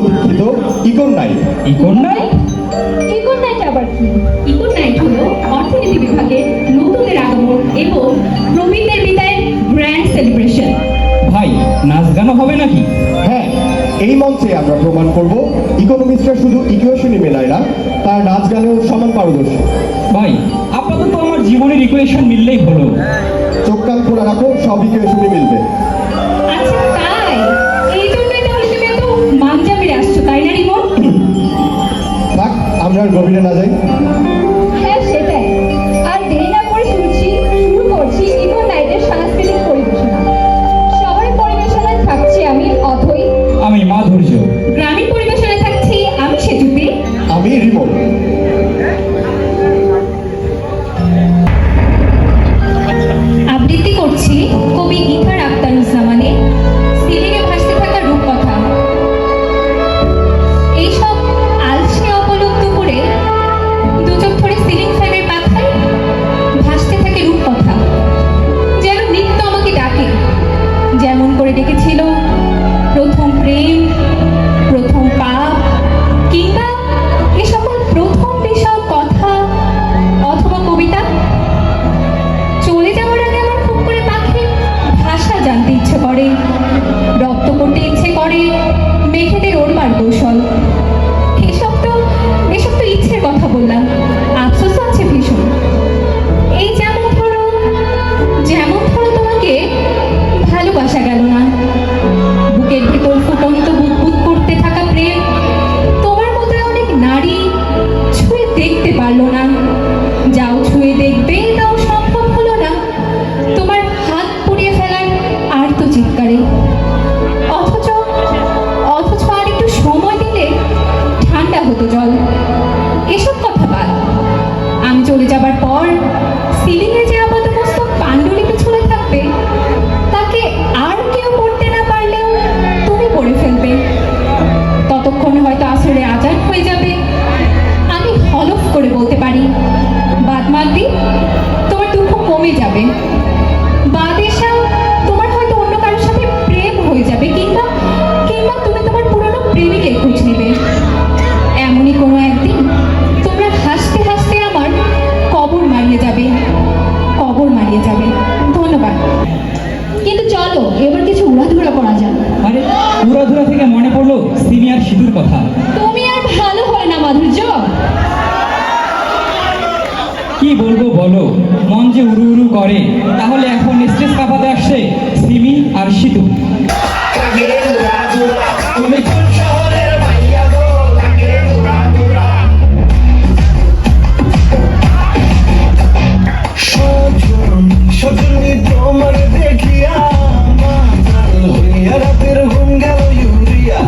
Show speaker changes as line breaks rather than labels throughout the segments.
অধিষ্ঠিত ইকন night.
ইকন night?
ইকন night আবার কি? ইকন নাইট হলো অর্থনীতি বিভাগের নতুনের আগমন এবং প্রবীণদের বিদায়ের গ্র্যান্ড সেলিব্রেশন।
ভাই, নাচ গানও হবে নাকি?
হ্যাঁ, এই মঞ্চে আমরা প্রমাণ করব ইকোনমিস্টরা শুধু ইকুয়েশনই মেলায় না, তার নাচ গানেও সমান পারদর্শী।
ভাই, আপাতত আমার জীবনের ইকুয়েশন মিললেই হলো।
চোখ কান খোলা রাখো, সব ইকুয়েশনই মিলবে।
আচ্ছা তাই? এই জন্যই তাহলে তুমি এত মাঞ্জা মেরে আসছো, তাই না রিমন?
থাক, আমরা আর গভীরে না যাই।
হ্যাঁ সেটাই। আর দেরি না করে শুরু করছি ইকন নাইটের সাংস্কৃতিক পরিবেশনা। শহরের পরিবেশনায় থাকছি আমি অথই,
আমি মাধুর্য।
গ্রামীণ পরিবেশনায় থাকছি আমি সেতুতে,
আমি রিমন।
আবৃত্তি করছি কবি ইথার আখতারুজ্জামানের সিলিংয়ে ভাসতে থাকা রূপকথা। এইসব আলসে অপলক দুপুরে দুচোখ ধরে সিলিং ফ্যানের পাখায় ভাসতে থাকে রূপকথা, যেন নিত্য আমাকে ডাকে, যেমন করে ডেকেছিল প্রথম প্রেম, প্রথম পাপ, কিংবা এ সকল প্রথম বিষয় কথা অথবা কবিতা। চলে যাওয়ার আগে আমার খুব করে পাখি ভাষা জানতে ইচ্ছে করে, রপ্ত করতে ইচ্ছে করে মেঘেদের ওড়বার কৌশল। এসব তো ইচ্ছের কথা বললাম, আফসোস আছে ভীষণ। এই যেমন ধরো তোমাকে ভালোবাসা গেল না, বুকের ভেতর ফুটন্ত বুদবুদ করতে থাকা প্রেম তোমার মতো অনেক নারী ছুঁয়ে দেখতে পারলো না। যাও ছুঁয়ে দেখবে, তাও সম্ভব হলো না তোমার হাত পুড়িয়ে ফেলার আর্ত চিৎকারে। অথচ আর একটু সময় দিলে ঠান্ডা হতো জল। এসব কথা বাদ, আমি চলে যাবার পর সিলিংয়ে যে আপাতমস্তক পাণ্ডুলিপি ছুঁড়ে থাকবে, তাকে আর কেউ পড়তে না পারলেও তুমি পড়ে ফেলবে। ততক্ষণে হয়তো আসরে আজান হয়ে যাবে। আমি হলফ করে বলতে পারি, বাদ মাগবি তোমার দুঃখ কমে যাবে। বাদ এসা তোমার হয়তো অন্য কারোর সাথে প্রেম হয়ে যাবে, কিংবা তুমি তোমার পুরনো প্রেমিকের খোঁজ নেবে। এমনই কোনো একদিন তোমরা হাসতে হাসতে আমার কবর মারিয়ে যাবে। ধন্যবাদ। কিন্তু চলো এবার কিছু উড়াধুরা করা যাক।
আরে, উড়াধুরা থেকে মনে পড়লো সিনিয়র সিধুর কথা।
তুমি আর ভালো হয় না মাধুর্য।
কি বলবো বলো, মন যে উড়ু উড়ু করে। তাহলে এখন স্টেজ কাঁপাতে আসছে সিমি আর সিধু।
সজনী তোমার দেখিয়া মাতাল হইয়া রাতের ঘুম গেল ইউরিয়া।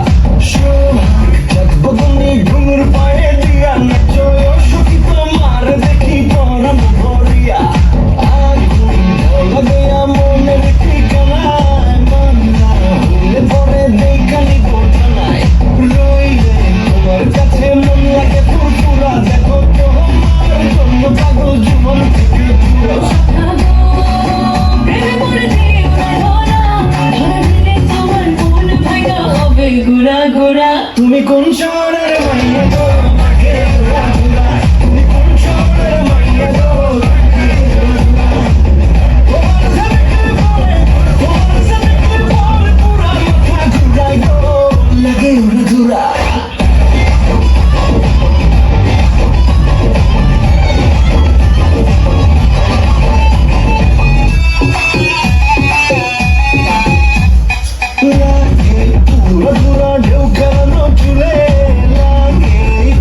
তুমি ঘুমুর পায়ে দিয়া নাচো সখী তোমার দেখি পরাম ভরিয়া। আগুন দেয়া মনের ঠিকানায় মান্না হইলে পরে দেখানি বোঝানায়। রইলে তোমার কাছে মন লাগে ফুরফুরা, দেখো তোমার জন্য পাগল জীবন থেকে পুরা। তুমি কোন শহরের মাইয়া গো, আমাকে ঘুরা ঘুরা। তুমি কোন শহরের মাইয়া গো, লাগে উড়া ঘুরা। ঢেউ খেলানো চুলে লাগে,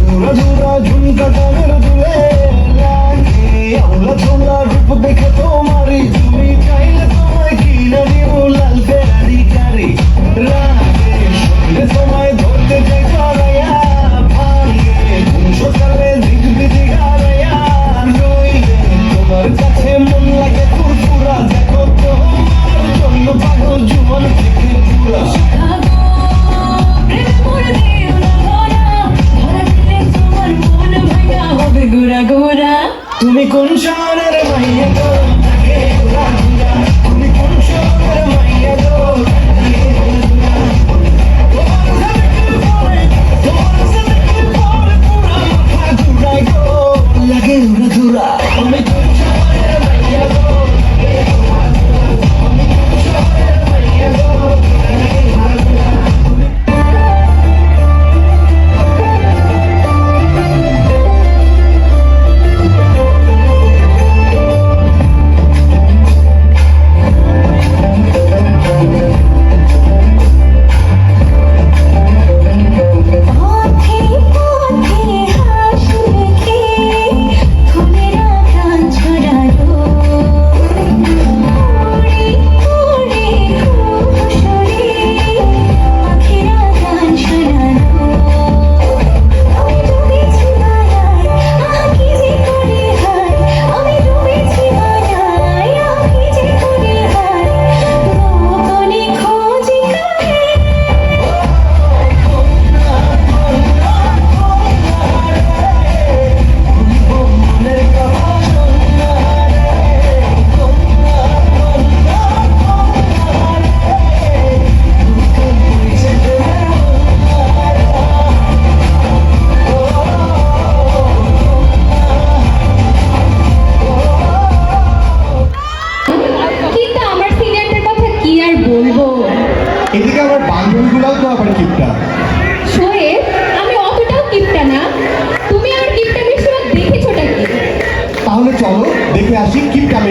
ধুরা ধুরা ঝুমকা টানের দুলে লাগে। আওলা ছোলা রূপ দেখে তোমারই, তুমি চাইলে তোমায় কিনে দিব লাল ফেরারি গাড়ি। রাগে সঙ্গে তোমায় ধরতে চাই পারাইয়া, ভাঙে ঘুম সকালে দিকবি দিঘারাইয়া। রইলে তোমার কাছে মন লাগে ফুরফুরা, দেখো তোমার জন্য পাগল জীবন থেকে পুরা। তুমি কোন শহরের মাইয়া গো, তাকে ঘুরা ঘুরা। তুমি কোন শহরের মাইয়া গো, তাকে ঘুরা ঘুরা।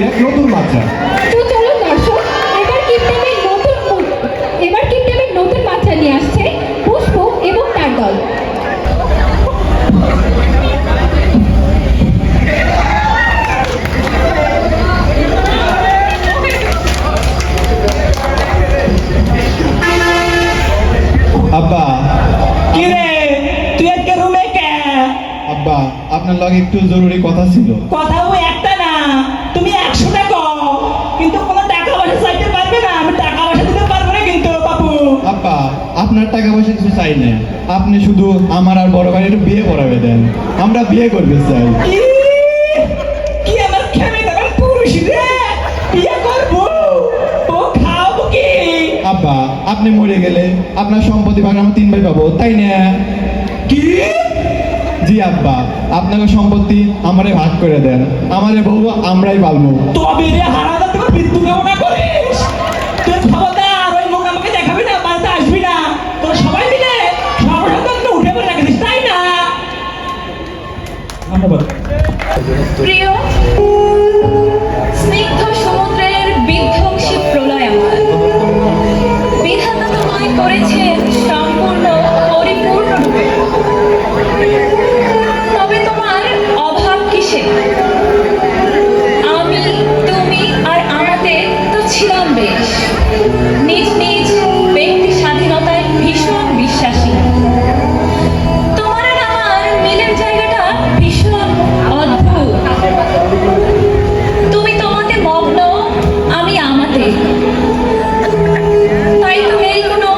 প্রেমের এক নতুন মাত্রা।
তো চলো দর্শক, এবার কিপটেমের নতুন মাত্রা নিয়ে আসছে পুষ্প এবং তার দল।
আব্বা,
কি রে তুই আজকে রুমে কে?
আব্বা আপনার লগে একটু জরুরি কথা ছিল।
কথাও একটা না, তুমি 100 টাকা, কিন্তু কোনো টাকা পয়সা চাইতে পারবে না। আমি টাকা পয়সা দিতে পারবো না কিন্তু বাবু।
আব্বা আপনার টাকা পয়সা কিছু চাই না, আপনি শুধু আমার আর বড় ভাইয়ের একটু বিয়ে পড়াবে দেন, আমরা বিয়ে করতে চাই।
কি কি আমার খেমে দেবেন পুরুষ রে? বিয়ে করবো ও খাবো কি?
আব্বা আপনি মরে গেলে আপনার সম্পত্তি ভাগ আমরা 3 ভাই পাবো, তাই না?
কি
জি আব্বা, আপনাকে সম্পত্তি আমারে ভাগ করে দেন, আমাদের বউ আমরাই পালবো।
তবে রে হারাদা তুমি মৃত্যু কামনা করিস? তুই খবরদার ওই মুখ আমাকে দেখাবি না, বাড়িতে আসবি না। তোরা সবাই মিলে সর্বসাধারণ উঠে পড়ে রাখিস, তাই না? ধন্যবাদ।
প্রিয় স্নিগ্ধ সমুদ্রের বিধ্বংসী প্রলয় আমার, বিধাতা তোমায় করেছেন সম্পূর্ণ পরিপূর্ণ রূপে। তবে তোমার অভাব কিসে? আমি, তুমি আর আমাদের তো ছিলাম বেশ। নিজ নিজ ব্যক্তি স্বাধীনতায় ভীষণ বিশ্বাসী। তোমার আর আমার মিলের জায়গাটা ভীষণ অদ্ভুত। তুমি তোমাতে মগ্ন, আমি আমাতে। তাই তো নেই কোনো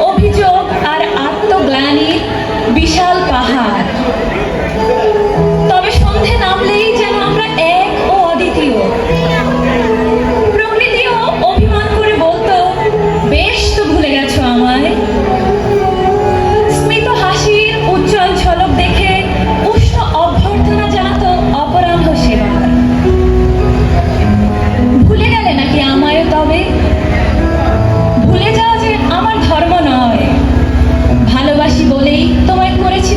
অভিযোগ আর আত্মগ্লানির বিশাল পাহাড়। তবে সন্ধে নামলেই যেন আমরা এক ও অদ্বিতীয়। প্রকৃতিও অভিমান করে বলতো, বেশ তো ভুলে গেছো আমায়। স্মিত হাসির উজ্জ্বল ঝলক দেখে উষ্ণ অভ্যর্থনা জানাতো অপরাহ্ন সেবার। ভুলে গেলে নাকি আমায়? তবে ভুলে যাওয়া যে আমার ধর্ম নয়। ভালোবাসি বলেই তোমায় করেছি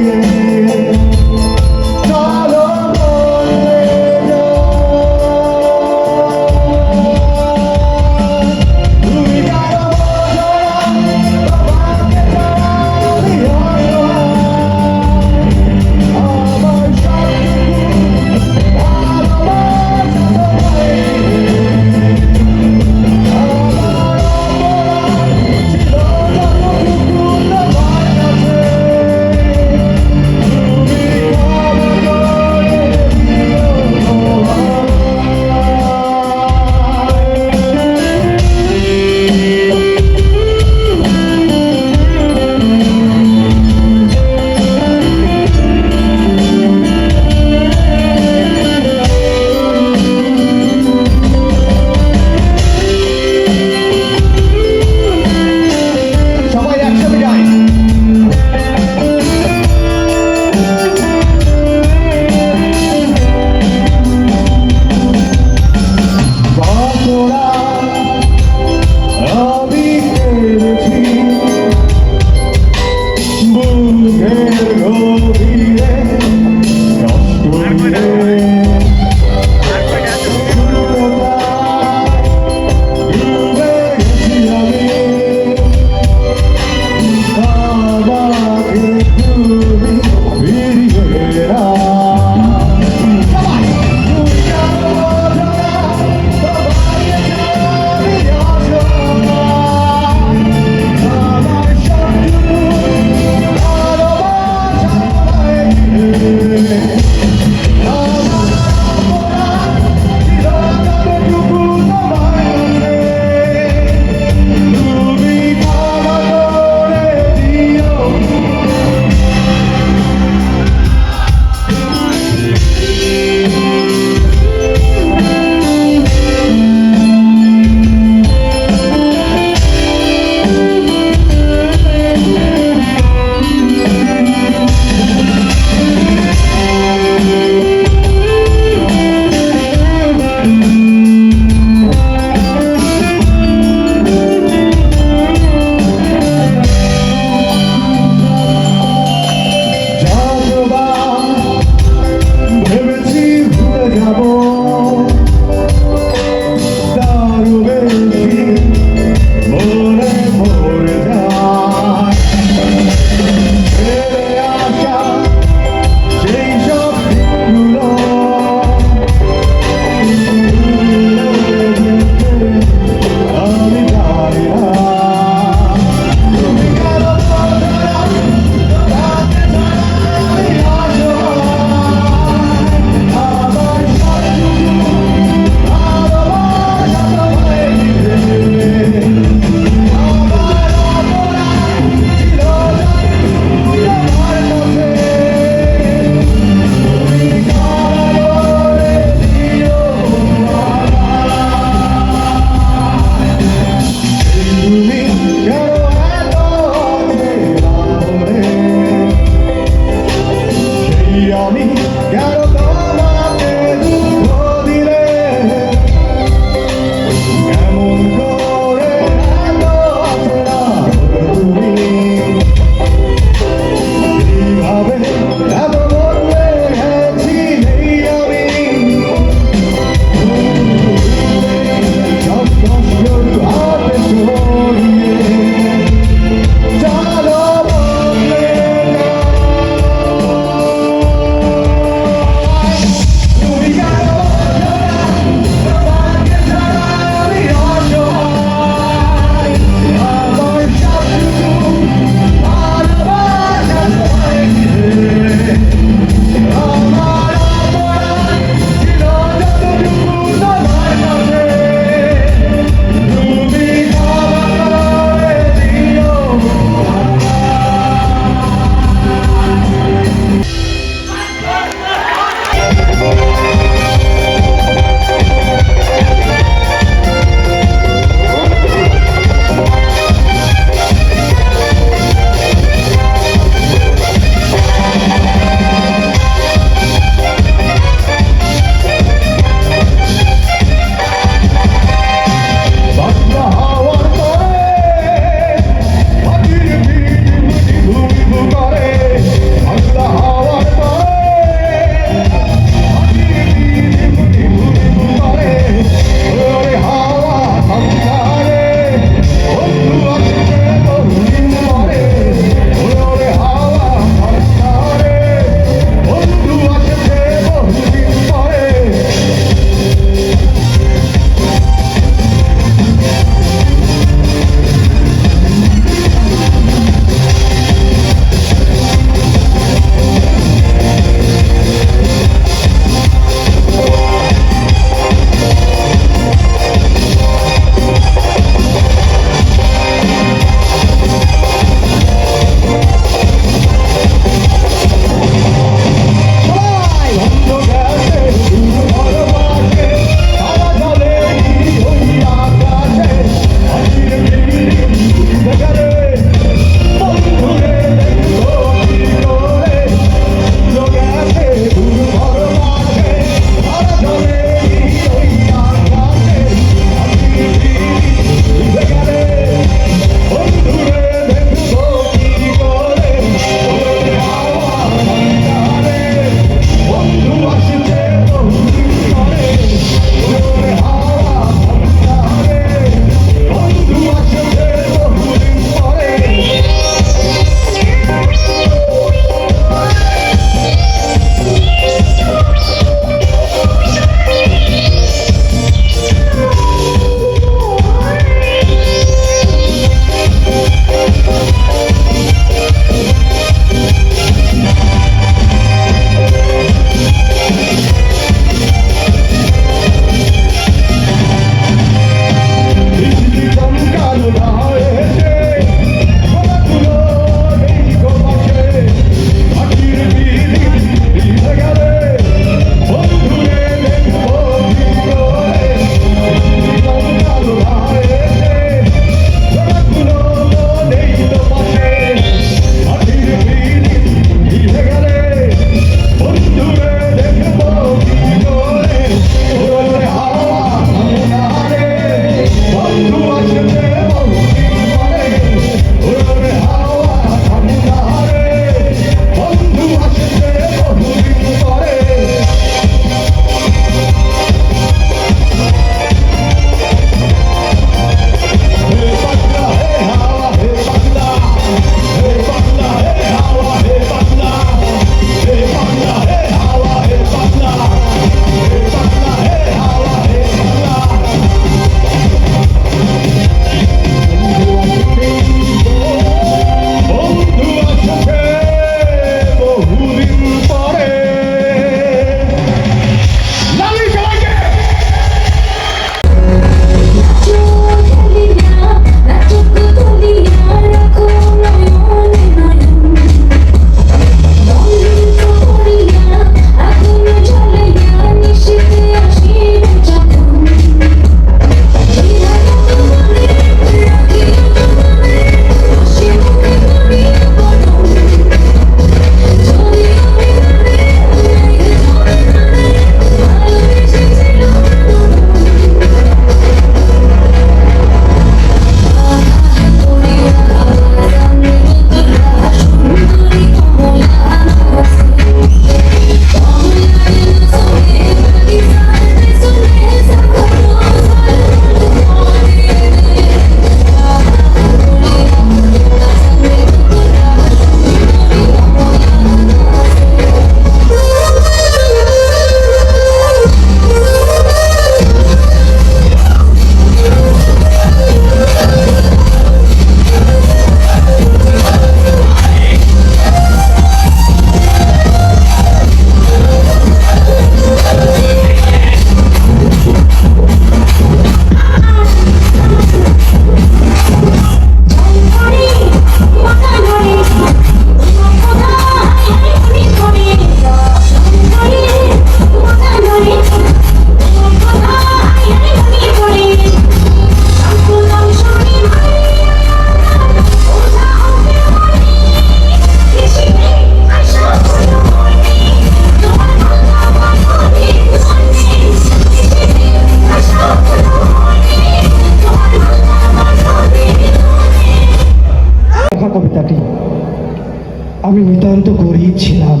আমি নিতান্ত গরিব ছিলাম,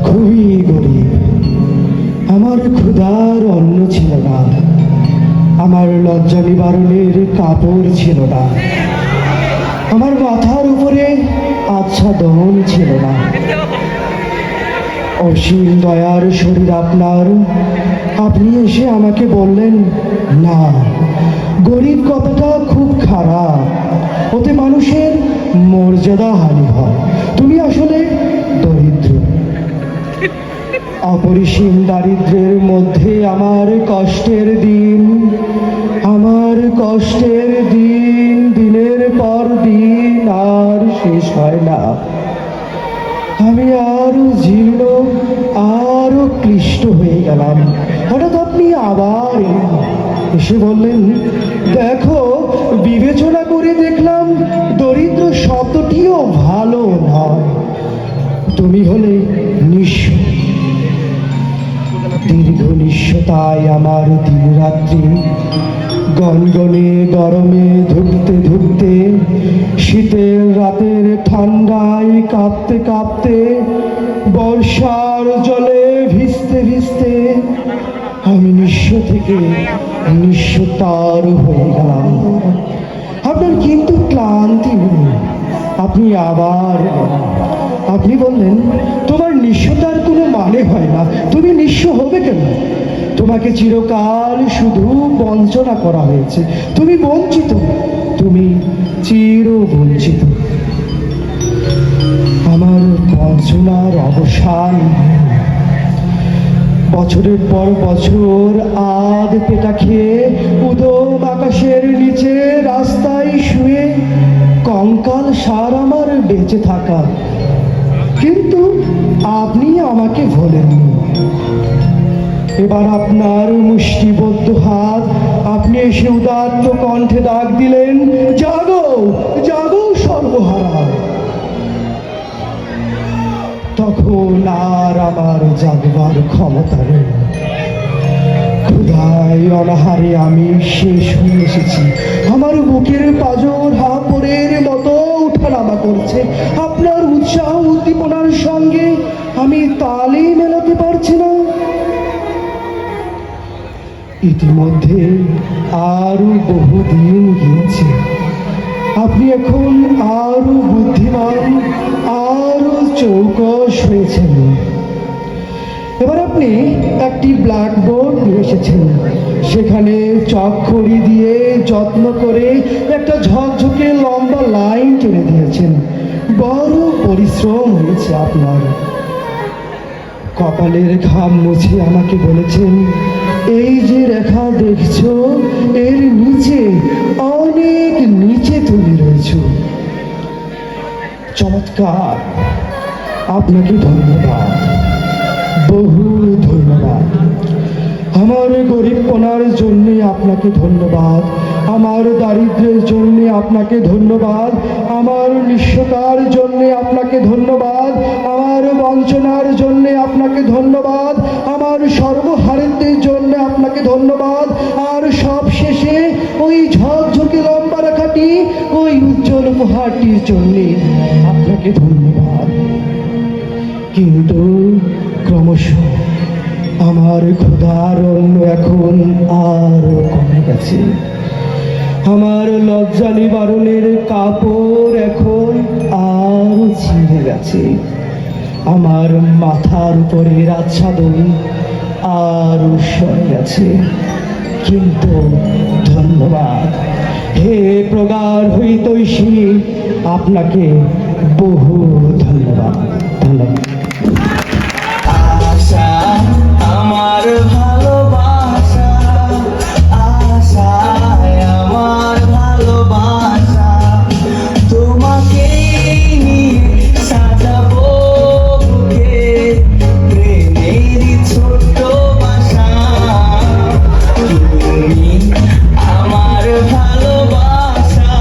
খুবই গরিব। আমার ক্ষুধার অন্ন ছিল না, আমার লজ্জা নিবারণের কাপড় ছিল না, আমার মাথার উপরে আচ্ছাদন ছিল না। অসীম দয়ার শরীর আপনার, আপনি এসে আমাকে বললেন, না, গরিব কথাটা খুব খারাপ, ওতে মানুষের মর্যাদা হানি হয়, তুমি আসলে দরিদ্র। অপরিসীম দারিদ্র্যের মধ্যে আমার কষ্টের দিন, আমার কষ্টের দিন দিনের পর দিন আর শেষ হয় না। আমি আরো জীর্ণ, আরো ক্লিষ্ট হয়ে গেলাম। হঠাৎ আপনি আবার এলেন, এসে বললেন, দেখো, বিবেচনা করে দেখলাম দরিদ্র শব্দটিও ভালো নয়, তুমি হলে নিঃস্ব। দীর্ঘ নিঃস্বতায় আমার দিন রাত্রি, গনগনে গরমে ধুকতে ধুকতে, শীতের রাতের ঠান্ডায় কাঁপতে কাঁপতে, বর্ষার জলে ভিজতে ভিজতে আমি নিঃস্ব থেকে নিঃস্বতার হয়ে গেলাম। আপনার কিন্তু ক্লান্তি নেই, আপনি আবার আপনি বললেন, তোমার নিঃস্বতার কোনো মানে হয় না, তুমি নিঃস্ব হবে কেন? তোমাকে চিরকাল শুধু বঞ্চনা করা হয়েছে, তুমি বঞ্চিত, তুমি চির বঞ্চিত। আমার বঞ্চনার অবসান, বছরের পর বছর আধ পেটা খেয়ে উদম আকাশের নিচে রাস্তায় শুয়ে কঙ্কাল সার আমার বেঁচে থাকা। কিন্তু আপনি আমাকে ভোলেননি। এবার আপনার মুষ্টিবদ্ধ হাত, আপনি এসে উদাত্ত কণ্ঠে ডাক দিলেন, জাগো, জাগো সর্বহারা। তখন আর আমার জাগবার ক্ষমতা নেই। ক্ষুধায় অনাহারে আমি শেষ হয়ে এসেছি। আমার বুকের পাঁজর হাঁপড়ের মতো উঠানামা করছে। আপনার উৎসাহ উদ্দীপনার সঙ্গে আমি তালই মেলাতে পারছি না। ইতিমধ্যে আরো বহুদিন গিয়েছে, আপনি এখন আরো বুদ্ধিমান, আরো চৌকস হয়েছেন। এবার আপনি একটি ব্ল্যাকবোর্ড নিয়ে এসেছেন, সেখানে চকখড়ি দিয়ে যত্ন করে একটা ঝকঝকে লম্বা লাইন টেনে দিয়েছেন। বড় পরিশ্রম হয়েছে আপনার। কপালের ঘাম মুছে আমাকে বলেছেন, এই যে রেখা দেখছো, এর নিচে, অনেক নিচে তুমি রয়েছো। চমৎকার, আপনাকে ধন্যবাদ, বহু ধন্যবাদ। আমার গরিবপনার জন্যে আপনাকে ধন্যবাদ, আমার দারিদ্র্যের জন্যে আপনাকে ধন্যবাদ, আমার নিঃস্বতার জন্যে আপনাকে ধন্যবাদ, আমার বঞ্চনার জন্যে আপনাকে ধন্যবাদ, আমার সর্বহারিত্বের জন্যে আপনাকে ধন্যবাদ, আর সব শেষে ওই ঝকঝকে লম্বা রেখাটি, ওই উজ্জ্বল উপহারটির জন্যে আপনাকে ধন্যবাদ। কিন্তু ক্রমশ আমার ক্ষুধার অন্ন এখন আরো কমে গেছে। আমার লজ্জা নিবারণের কাপড় এখন আরো ছিঁড়ে গেছে। আমার মাথার উপরের আচ্ছাদন আরো সরে গেছে। কিন্তু ধন্যবাদ, হে প্রগাঢ় হইতৈষী, আপনাকে বহু ধন্যবাদ। ধন্যবাদ। আশা, আমার ভালোবাসা, আশায় আমার ভালোবাসা, তোমাকে নিয়ে সাজাবো বুকে প্রেমেরই ছোট্ট বাসা। তুমি আমার ভালোবাসা,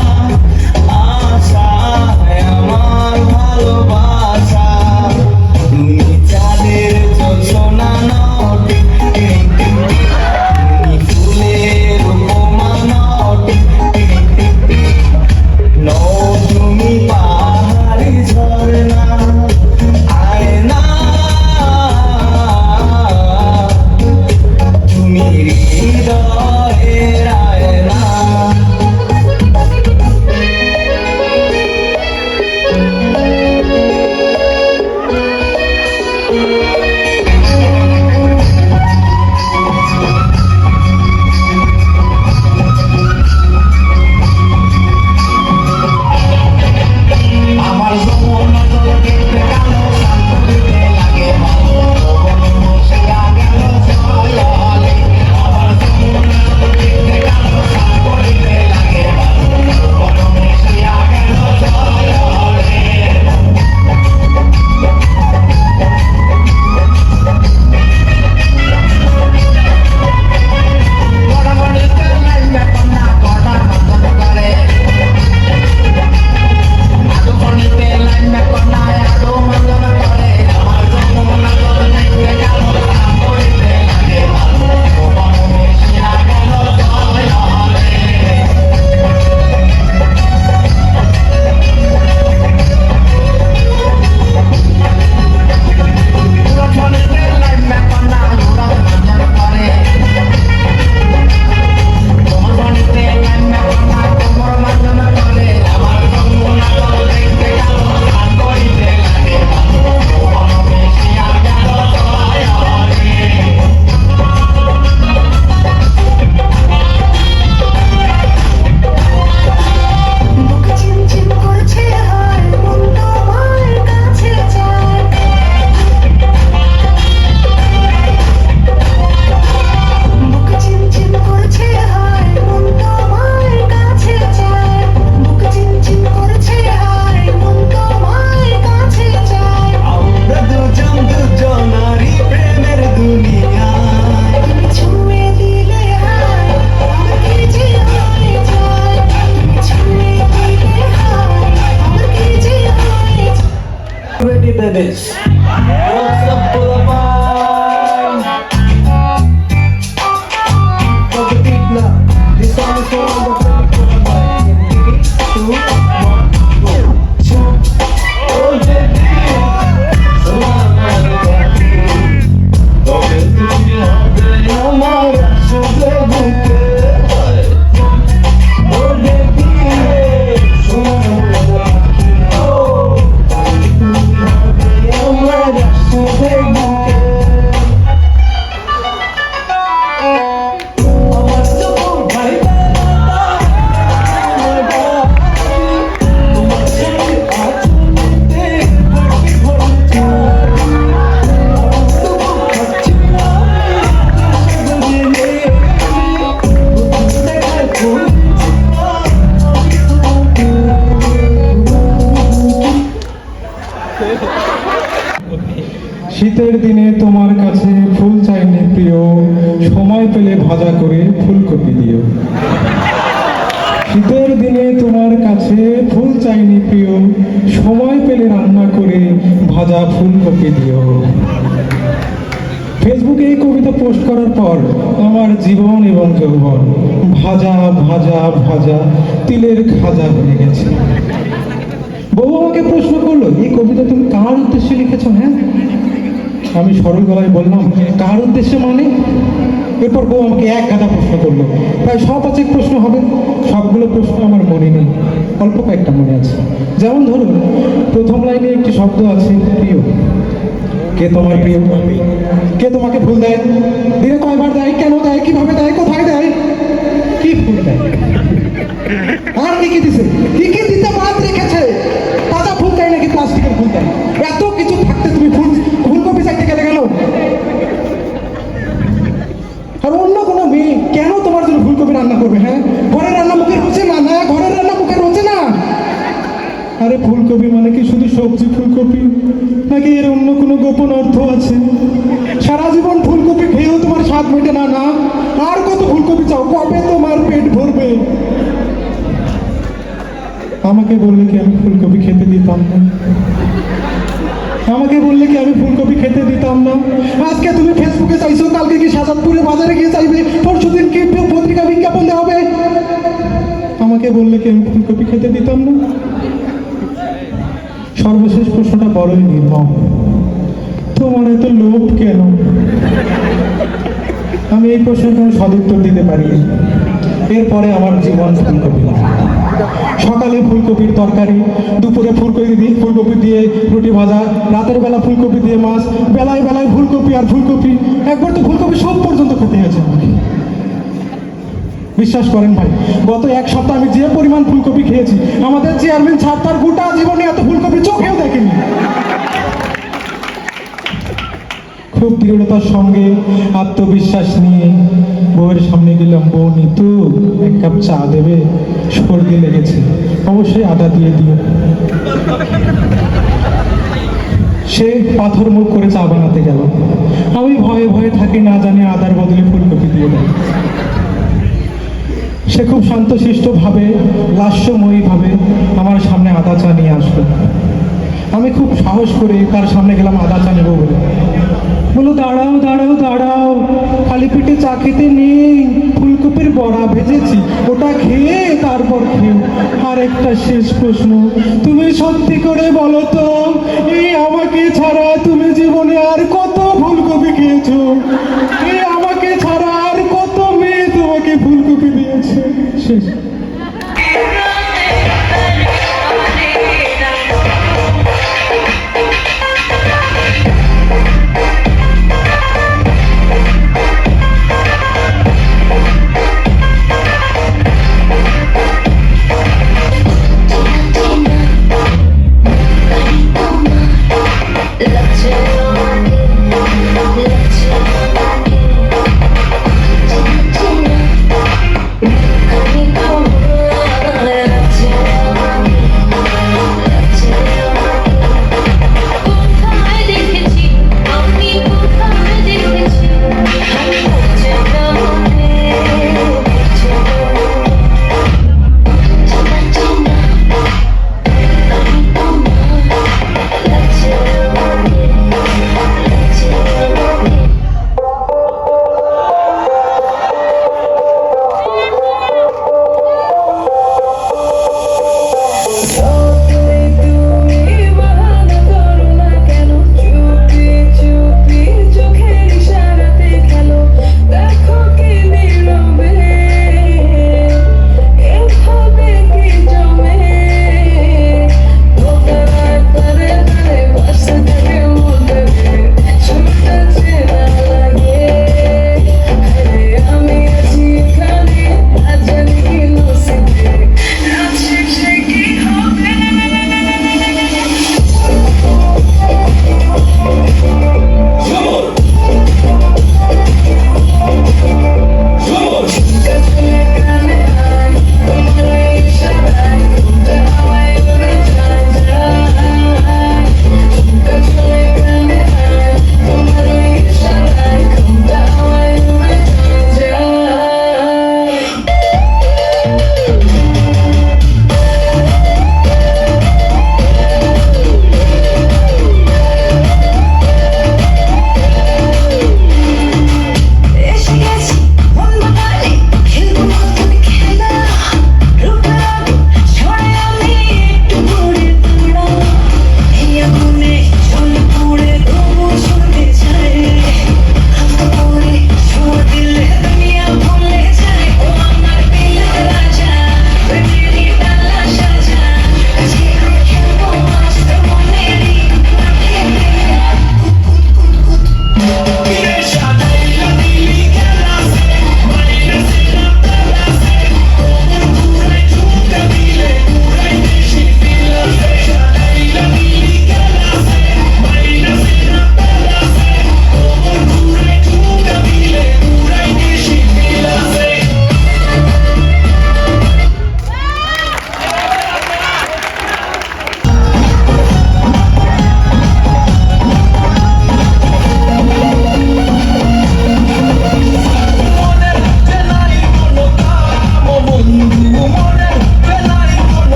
আশায় আমার ভালোবাসা, আমার যমুনা জল দেখতে কালো শান্ত দিতে লাগে ভালো বন মশিয়া গেল জলে আমার যমুনা জল দেখতে কালো শান্ত দিতে লাগে ভালো বন মশিয়া গেল জলে বড়বড়িতে লাইনে কন্যা কটা মতন করে আদু বনিতে লাইনে কন্যা আদু মতন করে আমার যমুনা জল দেখতে কালো শান্ত দিতে লাগে ভালো বন মশিয়া গেল জলে বড়বড়িতে লাইনে কন্যা আদু মতন করে তোমার বনিতে লাইনে কন্যা তোমার মতন করে আমার যমুনা জল দেখতে কালো শান্ত দিতে লাগে ভালো বন মশিয়া গেল জলে
বুক চিমচিম করছে আর মন তোমার কাছে চায় বুক চিমচিম করছে আর মন তোমার কাছে চায় বুক চিমচিম করছে আর মন তোমার কাছে চায়
আমরা দুজনারই প্রেমের দুনিয়ায়
তুমি ছুঁয়ে দিলে হায় আমার কি যে হয়ে যায় তুমি ছুঁয়ে দিলে হায় আমার কি যে হয়ে যায়
Ready, babies? What's up, Boulevard? Pop the beat now. This song is for all the pretty Boulevard. In 3, 2, 1, go. Oh, baby. So I'm gonna get you. Oh, baby, हमारा शुभ bouquet. Oh, baby. So I'm gonna get you. हमारा शुभ bouquet. আমার যখন ভাই তোমার সঙ্গে আচরণে ভর্তি ভর্তি আমার তবু খাচ্ছি না দেখায় বলছি না
শীতের দিনে তোমার কাছে ফুল চাইনি প্রিয়, সময় পেলে ভাজা করে ফুলকপি দিও। শীতের দিনে তোমার কাছে ফুল চাইনি প্রিয়, সময় পেলে রান্না করে ভাজা ফুলকপি দিও। ফেসবুকে এই কবিতা পোস্ট করার পর আমার জীবন এবং যৌবন ভাজা ভাজা ভাজা তিলের খাজা হয়ে গেছে। বউ আমাকে প্রশ্ন করলো, এই কবিতা তুমি কার উদ্দেশ্যে লিখেছো? হ্যাঁ, আমি সরল গলায় বললাম, কার উদ্দেশ্যে মানে? এরপর বউ আমাকে এক গাদা প্রশ্ন করলো, প্রায় 100-5 প্রশ্ন হবে। সবগুলো প্রশ্ন আমার মনে নেই, অল্প কয়েকটা মনে আছে। যেমন ধরুন, প্রথম লাইনে একটি শব্দ আছে প্রিয়। কে তোমার প্রিয়? কে তোমাকে ফুল দেয়? দিনে কয়বার দেয়? কেন দেয়? কিভাবে দেয়? কোথায় দেয়? কি ফুল দেয়? আর কি কি দিছে? কি কি দিতে বাদ রেখেছে? তাজা ফুল দেয় নাকি প্লাস্টিকের ফুল দেয়? এত কিছু থাকতে তুমি ফুলকপি চাইতে গেলে গেল? আর অন্য কোনো মেয়ে কেন তোমার জন্য ফুলকপি রান্না করবে? হ্যাঁ, ঘরের রান্না মুখে রোচে না? না, ঘরের রান্না মুখে রোচে না। আরে ফুলকপি মানে কি শুধু সবজি ফুলকপি, নাকি এর অন্য কোনো গোপন অর্থ আছে? সারা জীবন ফুলকপি খেয়েও তোমার স্বাদ মেটে না? না, আর কত ফুলকপি চাও? কবে তোমার পেট ভরবে? আমাকে বললে কি আমি ফুলকপি খেতে দিতাম না? আমাকে বললে কি আমি ফুলকপি খেতে দিতাম না? আজকে তুমি ফেসবুকে চাইছো, কালকে কি শাহজাদপুরে বাজারে গিয়ে চাইবে, পরশুদিন কি পত্রিকা বিজ্ঞাপন দেওয়া হবে? আমাকে বললে কি আমি ফুলকপি খেতে দিতাম না? সর্বশেষ প্রশ্নটা বড়ই নির্মম, তোমার এত লোভ কেন? আমি এই প্রশ্নের কোনো সদুত্তর দিতে পারি। এরপরে আমার জীবন ফুলকপি। সকালে ফুলকপির তরকারি, দুপুরে ফুলকপি দিয়ে রুটি ভাজা, রাতের বেলা ফুলকপি দিয়ে মাছ, বেলায় বেলায় ফুলকপি আর ফুলকপি। একবার তো ফুলকপি সব পর্যন্ত খেতে হয়েছে আমাকে। বিশ্বাস করেন ভাই, গত এক সপ্তাহ আমি যে পরিমাণ ফুলকপি খেয়েছি, আমাদের চেয়ারম্যান ছাড় তার গোটা জীবনে এত ফুলকপি চোখেও দেখেনি। খুব দৃঢ়তার সঙ্গে আত্মবিশ্বাস নিয়ে বউয়ের সামনে গেলাম। বউ নিতু, এক কাপ চা দেবে, সর্দি লেগেছে, অবশ্যই আদা দিয়ে দিও। সে পাথর মুখ করে চা বানাতে গেল। আমি ভয়ে ভয়ে থাকি, না জানি আদার বদলে ফুলকপি দিয়ে দেয়। সে খুব শান্তশিষ্ট ভাবে, লাস্যময়ী ভাবে আমার সামনে আদা চা নিয়ে আসলো। আমি খুব সাহস করে তার সামনে গেলাম আদা চা নেবো বলে। বলো, দাঁড়াও দাঁড়াও দাঁড়াও, খালি পেটে চা খেতে নেই, ফুলকপির বড়া ভেজেছি, ওটা খেয়ে তারপর খেও। আর একটা শেষ প্রশ্ন, তুমি সত্যি করে বলো তো, এই আমাকে ছাড়া তুমি জীবনে আর কত ফুলকপি খেয়েছো? এই আমাকে ছাড়া আর কত মেয়ে তোমাকে ফুলকপি দিয়েছে? শেষ।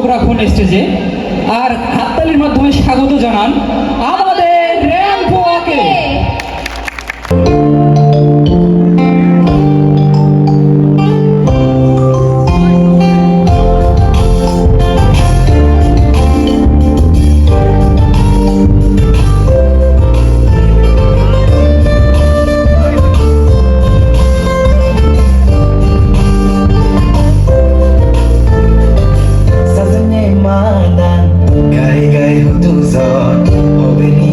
চোখ রাখুন স্টেজে আর হাততালির মাধ্যমে স্বাগত জানান আমাদের র্যাম্পোয়াকে।
सजने मांदान गाए गाए हो तुझा होवे नी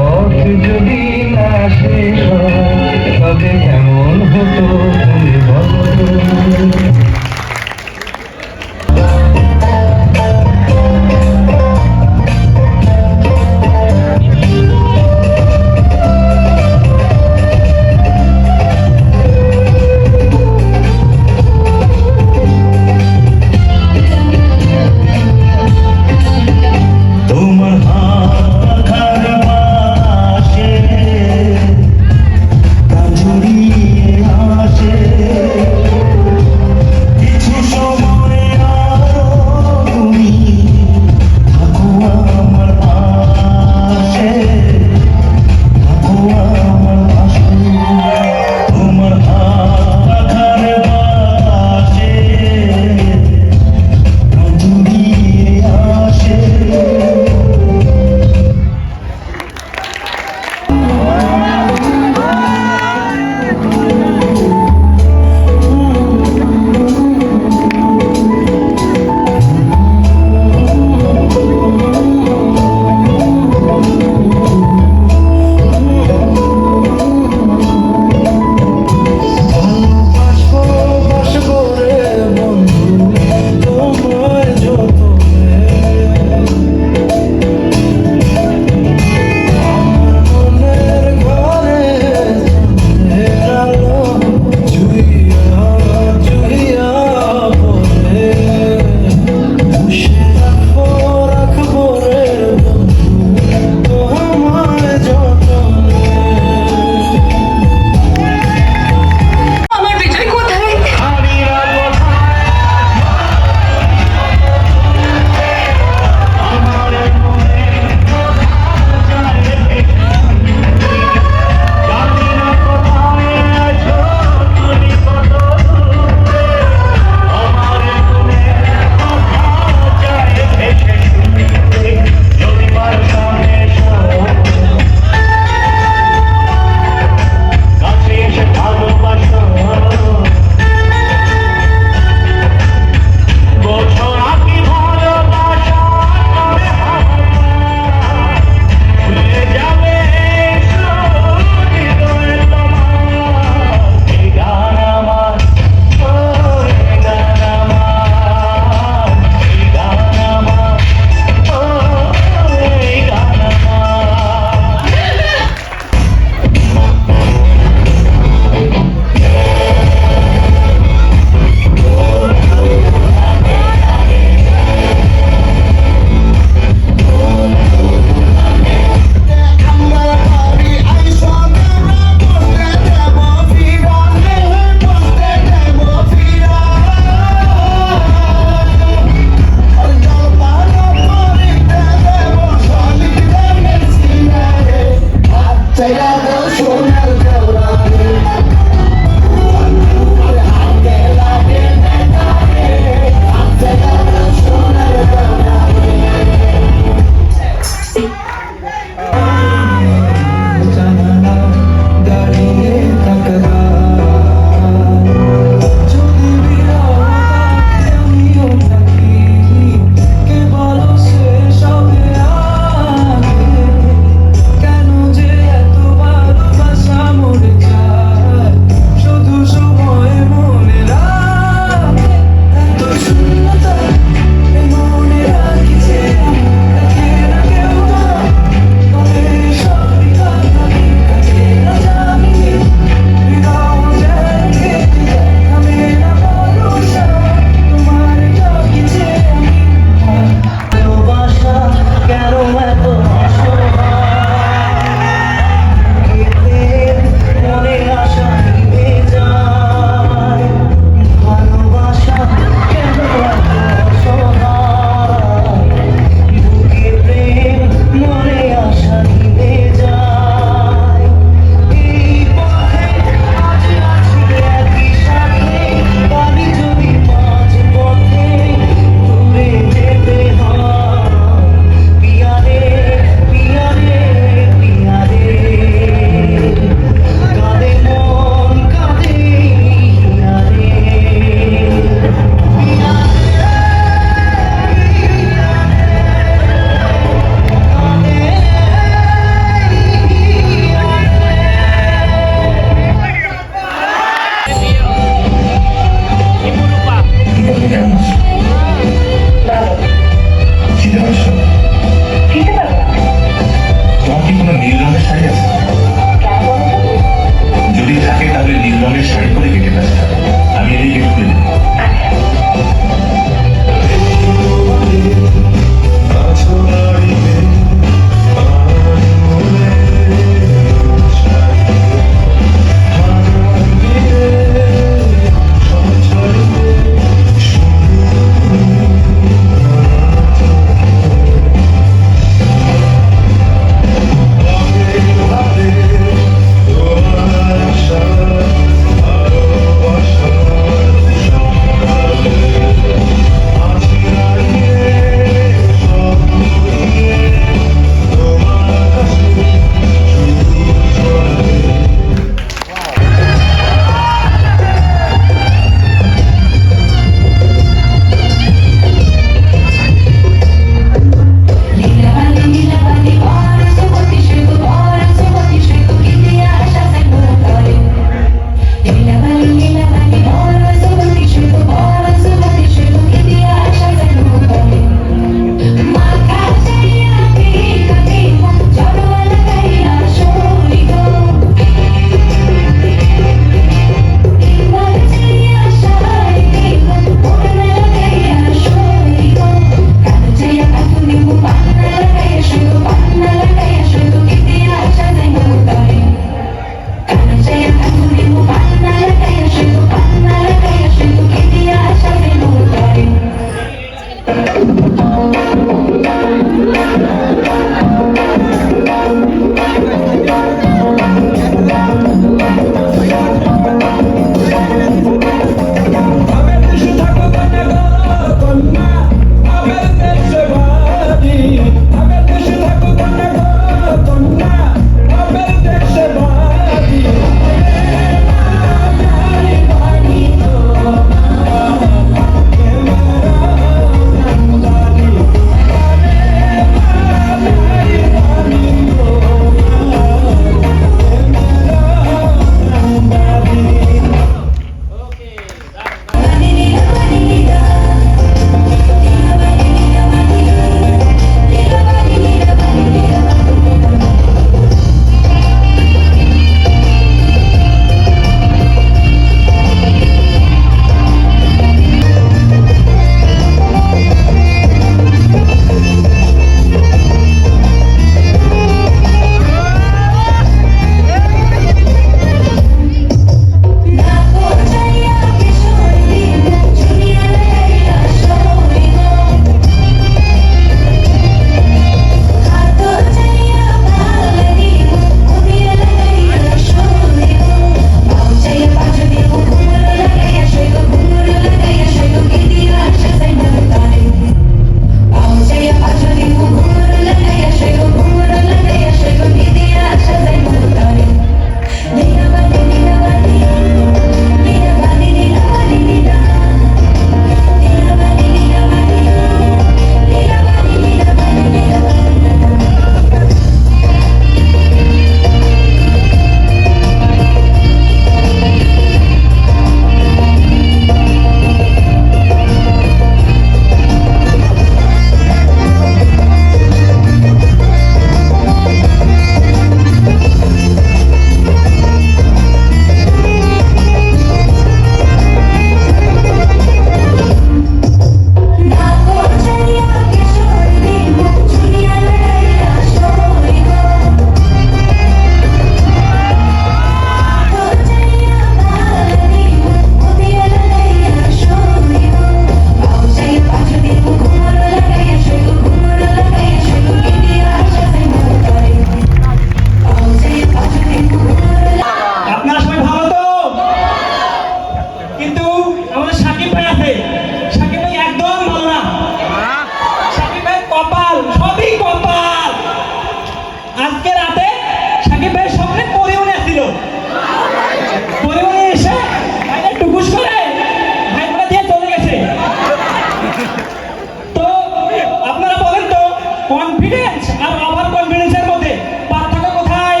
কনফিডেন্স আর ওভার কনফিডেন্সের মধ্যে পার্থক্য কোথায়?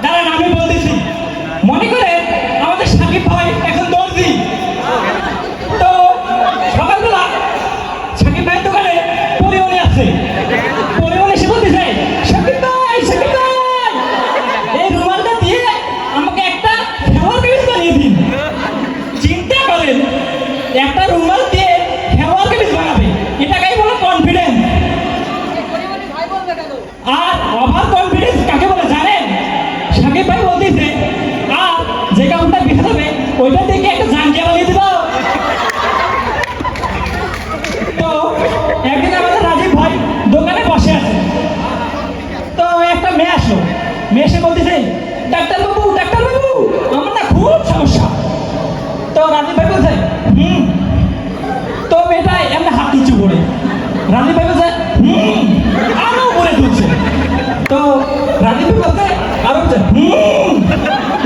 দাঁড়ান আমি বলতেছি। মনে করে আমাদের সাকিব ভাই এখন দর্জি। তো সকালবেলা সাকিব ভাইয়ের দোকানে পরিমণি আছে। পরিমণি এসে বলতেছে, সাকিব ভাই, সাকিব ভাই, এই রুমালটা দিয়ে আমাকে একটা ফেওয়ার কামিজ বানিয়ে দিন। চিন্তা করেন, একটা রুমাল দিয়ে ফেওয়ার কামিজ বানাবে, এটাকেই বলে কনফিডেন্স। আর ওভার কনফিডেন্স কাকে বলে জানেন? সাকিব ভাই বলতেছে, আর যে কাউন্টটা বেঁচে যাবে ওইটা থেকে একটা জাঙ্গিয়া বানিয়ে দিল। তো একদিন আমাদের রাজীব ভাই দোকানে বসে আছে। তো একটা মেয়ে আসলো। মেয়ে এসে বলতেছে, ডাক্তারবাবু, ডাক্তারবাবু, আমার না খুব সমস্যা। তো রাজীব ভাই বলছে, তো মেয়েটা এমনি হাত নিচু করে। রাজীব ভাই বলছে, আরো উপরে তুলছে। তো রাজীব ভাই বলছে, আরো বলছে,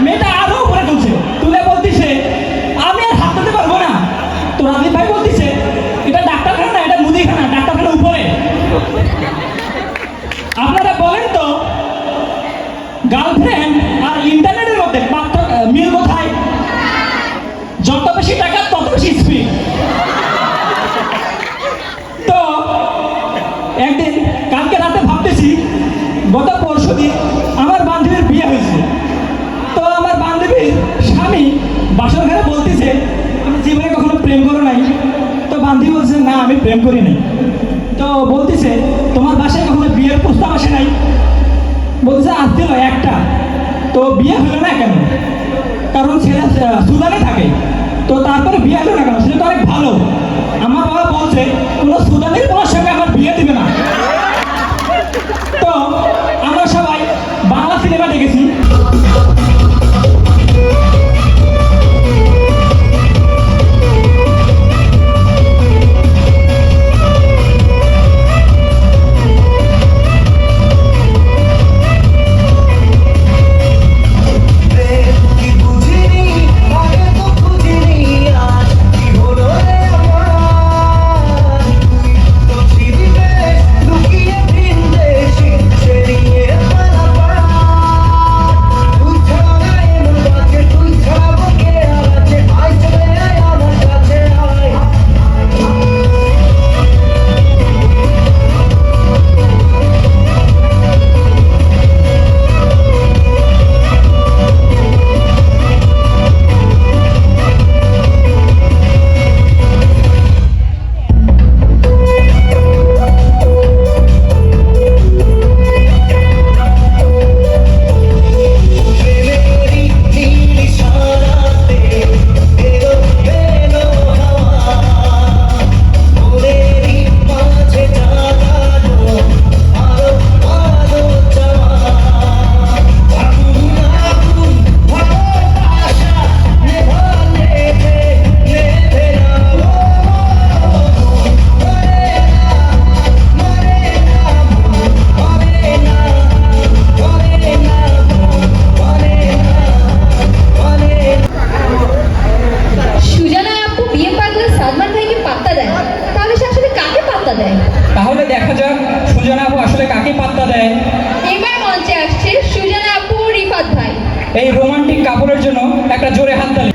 মেয়েটা আরো উপরে তুলছে। তুলে বলতেছে, আমি আর হাত দিতে পারবো না। তো রাজীব ভাই বলতেছে, এটা ডাক্তারখানা না, এটা মুদিখানা, ডাক্তারখানা উপরে। আপনারা বলেন তো, গার্লফ্রেন্ড আর ইন্টারনেটের মধ্যে পার্থক্য মিল কোথায়? যত বেশি টাকা তত বেশি স্পিড। তো একদিন কালকে রাতে ভাবতেছি, গত পরশুদিন আমার বান্ধবীর বিয়ে হয়েছে। তো আমার বান্ধবীর স্বামী বাসর ঘরে বলতেছে, আমি জীবনে কখনো প্রেম করো নাই। তো বান্ধবী বলছে, না আমি প্রেম করি নাই। তো বলতেছে, তোমার বাসায় কখনো বিয়ের প্রস্তাব আসে নাই? বলছে, আসছিল একটা। তো বিয়ে হলো না কেন? কারণ ছেলে সুদানে থাকে। তো তারপরে বিয়ে হলো না কেন? সেটা তো অনেক ভালো। আমার বাবা বলছে, কোনো সুদানের তোমার সঙ্গে আমার বিয়ে দিবে না। তো আমরা সবাই বাংলা সিনেমা দেখেছি।
কি বুঝিনি আগে তো বুঝিনি, আজ কি হলো রে আমার? তুই তো ছিলি বেশ লুকিয়ে ভিন দেশে, ছেড়িয়ে পালাবার। তুই ছাড়া এমন বাজে, তুই ছাড়া বুকে আর আছে, আয় চলে আয় আমার কাছে আয়। মেরি নীলি সারাতে এলো এলো হাওয়া, মনেরই মাঝে জাগালো আলো আলো চাওয়া। আগুন আগুন ভালোবাসা নেভালে নেভে না, মরে না, মরে না, মরে না,
সুজানা আপু বিয়ে পাগলা সালমান ভাইকে পাত্তা দেয় না। তাহলে সে আসলে কাকে পাত্তা দেয়?
তাহলে দেখা যাক সুজানা আপু আসলে কাকে পাত্তা দেয়।
এবার মঞ্চে আসছে সুজানা আপু ও রিফাত ভাই।
এই রোমান্টিক কাপড়ের জন্য একটা জোরে হাততালি।